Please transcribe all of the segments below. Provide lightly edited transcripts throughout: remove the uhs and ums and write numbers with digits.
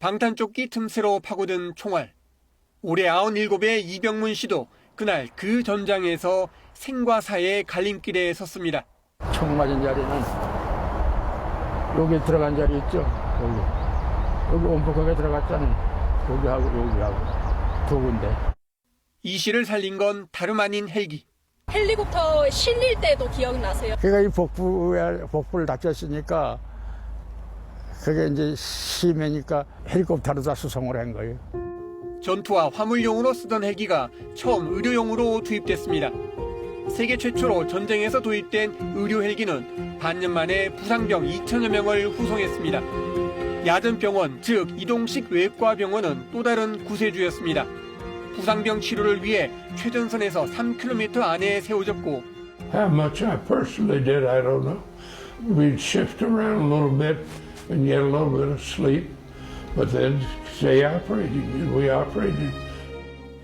방탄조끼 틈새로 파고든 총알. 올해 97의 이병문 씨도 그날 그 전장에서 생과 사의 갈림길에 섰습니다. 총 맞은 자리는 여기 들어간 자리 있죠? 여기 원폭하게 들어갔잖아요. 여기하고 두 군데. 이 씨를 살린 건 다름 아닌 헬기. 헬리콥터 실릴 때도 기억나세요? 그러니까 이 복부를 다쳤으니까 그게 이제 심해니까 헬리콥터로 다 수송을 한 거예요. 전투와 화물용으로 쓰던 헬기가 처음 의료용으로 투입됐습니다. 세계 최초로 전쟁에서 도입된 의료 헬기는 반년 만에 부상병 2천여 명을 후송했습니다. 야전병원, 즉 이동식 외과병원은 또 다른 구세주였습니다. 부상병 치료를 위해 최전선에서 3km 안에 세워졌고 How much I personally did, I don't know. We'd shift around a little bit and get a little bit of sleep, but then stay operating, and we operated.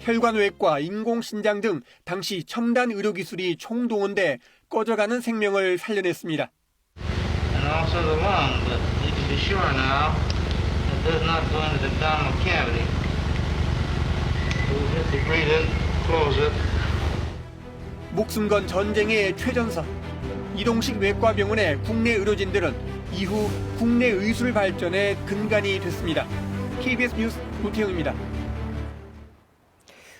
혈관외과, 인공신장 등 당시 첨단 의료기술이 총동원돼 꺼져가는 생명을 살려냈습니다. And also the lung, but you can be sure now it does not go into the abdominal cavity. If you breathe in, close it. 목숨 건 전쟁의 최전선. 이동식 외과병원의 국내 의료진들은 이후 국내 의술 발전의 근간이 됐습니다. KBS 뉴스 노태영입니다.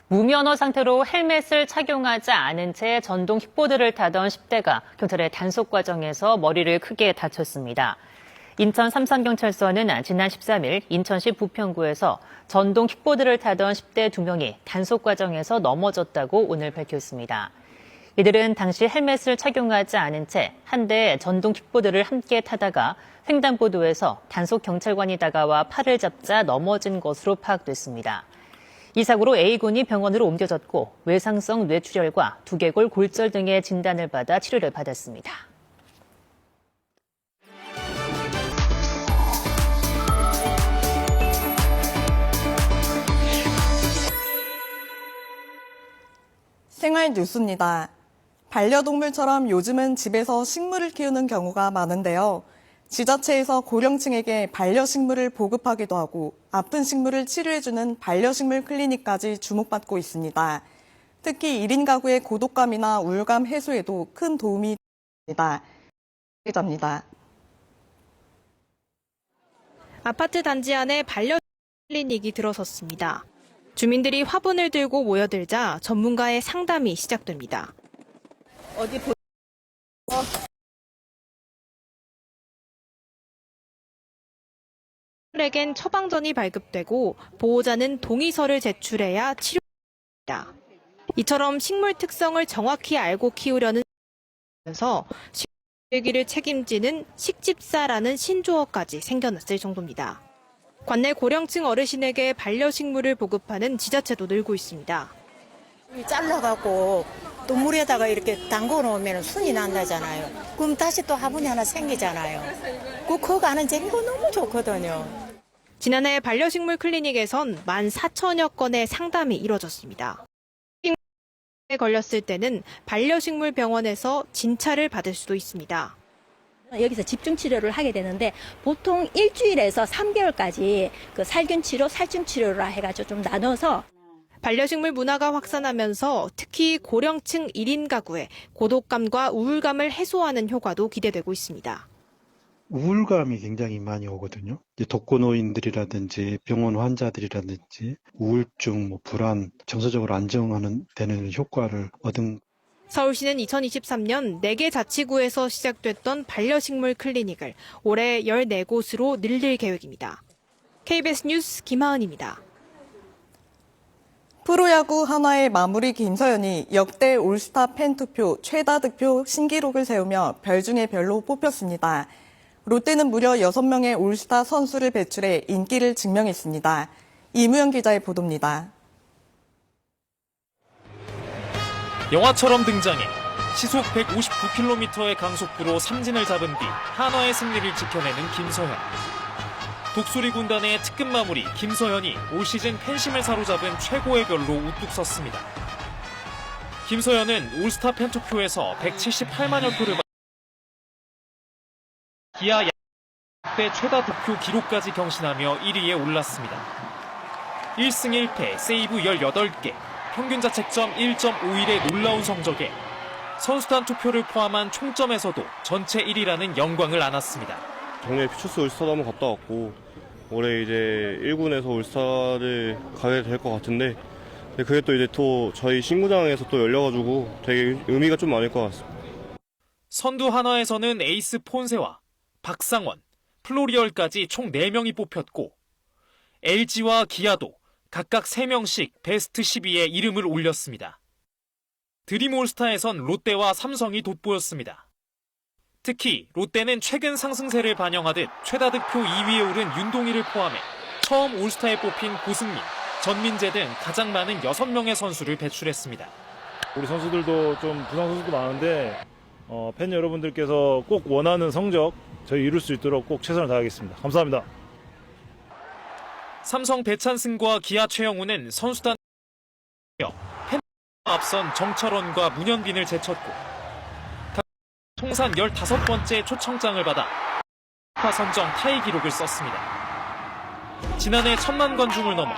무면허 상태로 헬멧을 착용하지 않은 채 전동 킥보드를 타던 10대가 경찰의 단속 과정에서 머리를 크게 다쳤습니다. 인천 삼성경찰서는 지난 13일 인천시 부평구에서 전동 킥보드를 타던 10대 2명이 단속 과정에서 넘어졌다고 오늘 밝혔습니다. 이들은 당시 헬멧을 착용하지 않은 채 한 대 전동 킥보드를 함께 타다가 횡단보도에서 단속 경찰관이 다가와 팔을 잡자 넘어진 것으로 파악됐습니다. 이 사고로 A군이 병원으로 옮겨졌고 외상성 뇌출혈과 두개골 골절 등의 진단을 받아 치료를 받았습니다. 생활 뉴스입니다. 반려동물처럼 요즘은 집에서 식물을 키우는 경우가 많은데요. 지자체에서 고령층에게 반려식물을 보급하기도 하고 아픈 식물을 치료해주는 반려식물 클리닉까지 주목받고 있습니다. 특히 1인 가구의 고독감이나 우울감 해소에도 큰 도움이 됩니다. 기자입니다. 아파트 단지 안에 반려식물 클리닉이 들어섰습니다. 주민들이 화분을 들고 모여들자 전문가의 상담이 시작됩니다. 에겐 처방전이 발급되고 보호자는 동의서를 제출해야 치료됩니다. 이처럼 식물 특성을 정확히 알고 키우려는 면서 식물기를 책임지는 식집사라는 신조어까지 생겨났을 정도입니다. 관내 고령층 어르신에게 반려식물을 보급하는 지자체도 늘고 있습니다. 잘라갖고 또 물에다가 이렇게 담궈 놓으면 순이 난다잖아요. 그럼 다시 또 화분이 하나 생기잖아요. 그거 가는 재미가 너무 좋거든요. 지난해 반려식물 클리닉에선 14,000여 건의 상담이 이뤄졌습니다. 식물에 걸렸을 때는 반려식물 병원에서 진찰을 받을 수도 있습니다. 여기서 집중 치료를 하게 되는데 보통 일주일에서 3개월까지 그 살균 치료, 살충 치료라 해가지고 좀 나눠서 반려식물 문화가 확산하면서 특히 고령층 1인 가구의 고독감과 우울감을 해소하는 효과도 기대되고 있습니다. 우울감이 굉장히 많이 오거든요. 독거노인들이라든지 병원 환자들이라든지 우울증, 불안, 정서적으로 안정하는 되는 효과를 얻은. 서울시는 2023년 4개 자치구에서 시작됐던 반려식물 클리닉을 올해 14곳으로 늘릴 계획입니다. KBS 뉴스 김하은입니다. 프로야구 한화의 마무리 김서현이 역대 올스타 팬투표 최다 득표 신기록을 세우며 별 중에 별로 뽑혔습니다. 롯데는 무려 6명의 올스타 선수를 배출해 인기를 증명했습니다. 이무영 기자의 보도입니다. 영화처럼 등장해 시속 159km의 강속구로 삼진을 잡은 뒤 한화의 승리를 지켜내는 김서현. 독수리 군단의 특급 마무리 김서현이 올 시즌 팬심을 사로잡은 최고의 별로 우뚝 섰습니다. 김서현은 올스타 팬투표에서 178만여 표를 받아 기아 때 최다 득표 기록까지 경신하며 1위에 올랐습니다. 1승 1패, 세이브 18개, 평균 자책점 1.51의 놀라운 성적에 선수단 투표를 포함한 총점에서도 전체 1위라는 영광을 안았습니다. 작년에 피처스 올스타도 한번 갔다 왔고 올해 이제 1군에서 올스타를 가게 될 것 같은데 그게 또 이제 또 저희 신구장에서 또 열려가지고 되게 의미가 좀 많을 것 같습니다. 선두 한화에서는 에이스 폰세와 박상원, 플로리얼까지 총 4명이 뽑혔고 LG와 기아도 각각 3명씩 베스트 12에 이름을 올렸습니다. 드림 올스타에선 롯데와 삼성이 돋보였습니다. 특히 롯데는 최근 상승세를 반영하듯 최다 득표 2위에 오른 윤동희를 포함해 처음 올스타에 뽑힌 고승민, 전민재 등 가장 많은 6명의 선수를 배출했습니다. 우리 선수들도 좀 부상 선수도 많은데 팬 여러분들께서 꼭 원하는 성적 저희 이룰 수 있도록 꼭 최선을 다하겠습니다. 감사합니다. 삼성 배찬승과 기아 최영우는 선수단 팬 앞선 정철원과 문현빈을 제쳤고 통산 15번째 초청장을 받아 선정 타이 기록을 썼습니다. 지난해 1000만 관중을 넘어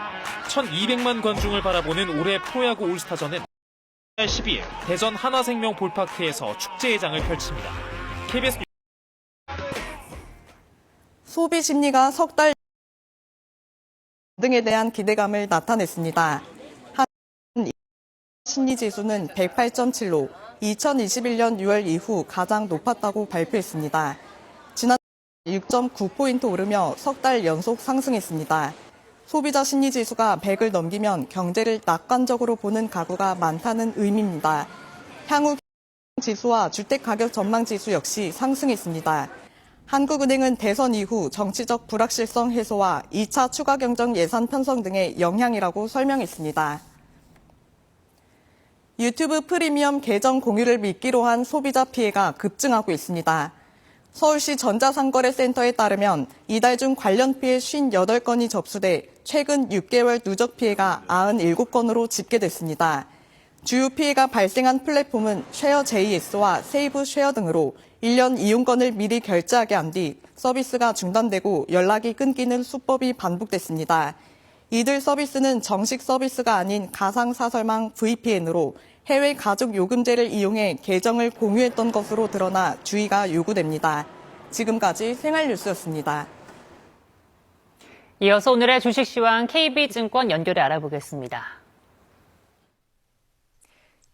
1200만 관중을 바라보는 올해 프로야구 올스타전은 12일 대전 하나생명 볼파크에서 축제회장을 펼칩니다. KBS 소비 심리가 석 달 등에 대한 기대감을 나타냈습니다. 심리지수는 108.7로 2021년 6월 이후 가장 높았다고 발표했습니다. 지난 6.9포인트 오르며 석 달 연속 상승했습니다. 소비자 심리지수가 100을 넘기면 경제를 낙관적으로 보는 가구가 많다는 의미입니다. 향후 지수와 주택가격 전망지수 역시 상승했습니다. 한국은행은 대선 이후 정치적 불확실성 해소와 2차 추가 경정 예산 편성 등의 영향이라고 설명했습니다. 유튜브 프리미엄 계정 공유를 미끼로 한 소비자 피해가 급증하고 있습니다. 서울시 전자상거래센터에 따르면 이달 중 관련 피해 58건이 접수돼 최근 6개월 누적 피해가 97건으로 집계됐습니다. 주요 피해가 발생한 플랫폼은 쉐어 JS와 세이브 쉐어 등으로 1년 이용권을 미리 결제하게 한 뒤 서비스가 중단되고 연락이 끊기는 수법이 반복됐습니다. 이들 서비스는 정식 서비스가 아닌 가상사설망 VPN으로 해외 가족 요금제를 이용해 계정을 공유했던 것으로 드러나 주의가 요구됩니다. 지금까지 생활뉴스였습니다. 이어서 오늘의 주식 시황 KB증권 연결해 알아보겠습니다.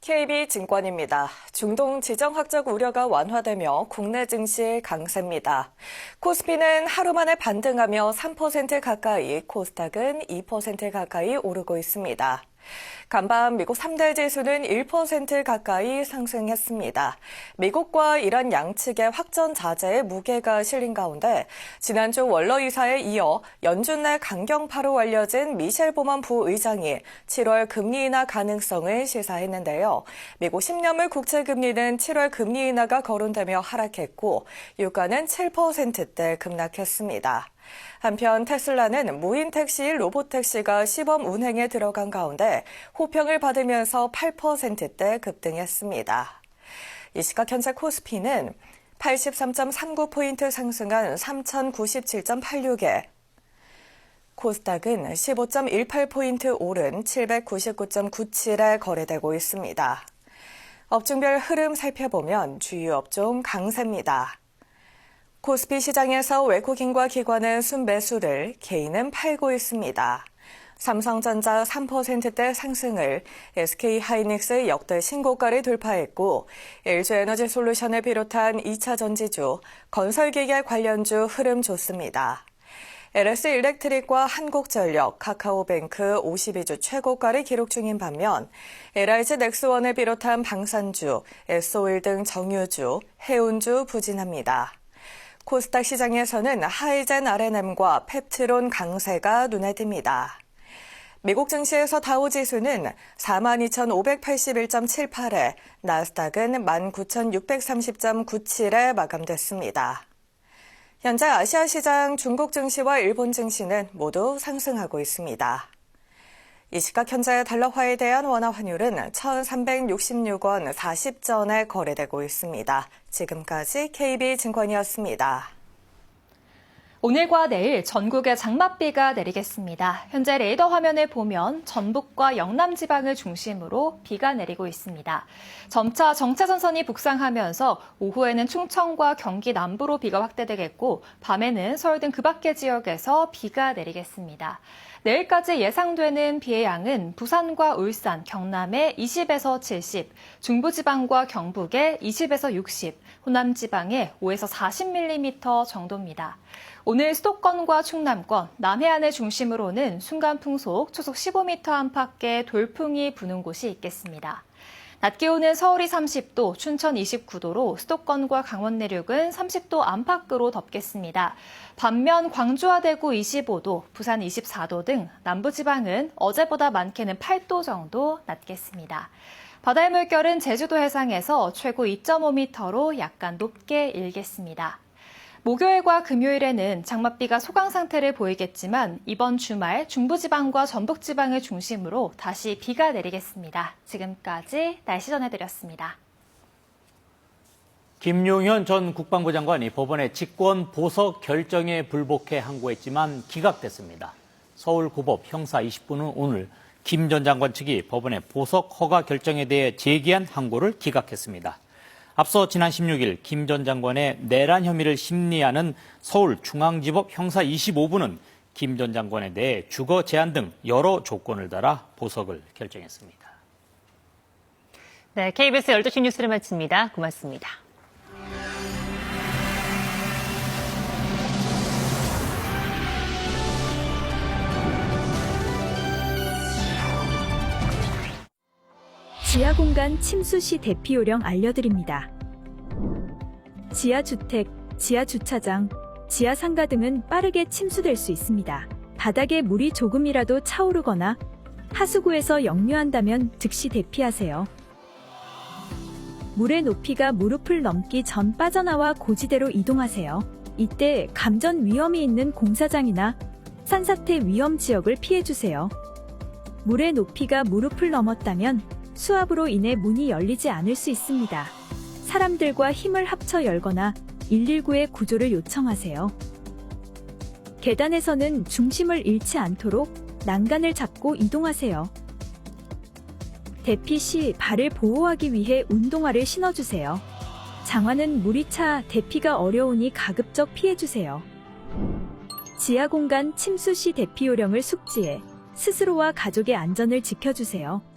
KB증권입니다. 중동 지정 확장 우려가 완화되며 국내 증시 강세입니다. 코스피는 하루 만에 반등하며 3% 가까이, 코스닥은 2% 가까이 오르고 있습니다. 간밤 미국 3대 지수는 1% 가까이 상승했습니다. 미국과 이란 양측의 확전 자제에 무게가 실린 가운데 지난주 원로 이사에 이어 연준 내 강경파로 알려진 미셸 보먼 부의장이 7월 금리 인하 가능성을 시사했는데요. 미국 10년물 국채금리는 7월 금리 인하가 거론되며 하락했고 유가는 7%대 급락했습니다. 한편 테슬라는 무인 택시 로보택시가 시범 운행에 들어간 가운데 호평을 받으면서 8%대 급등했습니다. 이 시각 현재 코스피는 83.39포인트 상승한 3097.86에 코스닥은 15.18포인트 오른 799.97에 거래되고 있습니다. 업종별 흐름 살펴보면 주요 업종 강세입니다. 코스피 시장에서 외국인과 기관은 순매수를, 개인은 팔고 있습니다. 삼성전자 3%대 상승을, SK하이닉스 역대 신고가를 돌파했고 LG에너지솔루션을 비롯한 2차 전지주, 건설기계 관련주 흐름 좋습니다. LS일렉트릭과 한국전력, 카카오뱅크 52주 최고가를 기록 중인 반면 LIG넥스원을 비롯한 방산주, S-오일 등 정유주, 해운주 부진합니다. 코스닥 시장에서는 하이젠 R&M과 펩트론 강세가 눈에 띕니다. 미국 증시에서 다우지수는 42,581.78에, 나스닥은 19,630.97에 마감됐습니다. 현재 아시아 시장 중국 증시와 일본 증시는 모두 상승하고 있습니다. 이 시각 현재 달러화에 대한 원화 환율은 1,366원 40전에 거래되고 있습니다. 지금까지 KB증권이었습니다. 오늘과 내일 전국에 장맛비가 내리겠습니다. 현재 레이더 화면을 보면 전북과 영남 지방을 중심으로 비가 내리고 있습니다. 점차 정체전선이 북상하면서 오후에는 충청과 경기 남부로 비가 확대되겠고 밤에는 서울 등 그 밖의 지역에서 비가 내리겠습니다. 내일까지 예상되는 비의 양은 부산과 울산, 경남에 20에서 70, 중부지방과 경북에 20에서 60, 호남지방에 5에서 40mm 정도입니다. 오늘 수도권과 충남권, 남해안을 중심으로는 순간 풍속 초속 15m 안팎의 돌풍이 부는 곳이 있겠습니다. 낮 기온은 서울이 30도, 춘천 29도로 수도권과 강원 내륙은 30도 안팎으로 덥겠습니다. 반면 광주와 대구 25도, 부산 24도 등 남부지방은 어제보다 많게는 8도 정도 낮겠습니다. 바다의 물결은 제주도 해상에서 최고 2.5m로 약간 높게 일겠습니다. 목요일과 금요일에는 장맛비가 소강 상태를 보이겠지만 이번 주말 중부지방과 전북지방을 중심으로 다시 비가 내리겠습니다. 지금까지 날씨 전해드렸습니다. 김용현 전 국방부 장관이 법원의 직권 보석 결정에 불복해 항고했지만 기각됐습니다. 서울고법 형사 20부는 오늘 김 전 장관 측이 법원의 보석 허가 결정에 대해 제기한 항고를 기각했습니다. 앞서 지난 16일 김 전 장관의 내란 혐의를 심리하는 서울중앙지법 형사 25부는 김 전 장관에 대해 주거 제한 등 여러 조건을 달아 보석을 결정했습니다. 네, KBS 12시 뉴스를 마칩니다. 고맙습니다. 지하공간 침수 시 대피 요령 알려드립니다. 지하주택, 지하주차장, 지하상가 등은 빠르게 침수될 수 있습니다. 바닥에 물이 조금이라도 차오르거나 하수구에서 역류한다면 즉시 대피하세요. 물의 높이가 무릎을 넘기 전 빠져나와 고지대로 이동하세요. 이때 감전 위험이 있는 공사장이나 산사태 위험 지역을 피해주세요. 물의 높이가 무릎을 넘었다면 수압으로 인해 문이 열리지 않을 수 있습니다. 사람들과 힘을 합쳐 열거나 119에 구조를 요청하세요. 계단에서는 중심을 잃지 않도록 난간을 잡고 이동하세요. 대피 시 발을 보호하기 위해 운동화를 신어주세요. 장화는 물이 차 대피가 어려우니 가급적 피해주세요. 지하공간 침수 시 대피 요령을 숙지해 스스로와 가족의 안전을 지켜주세요.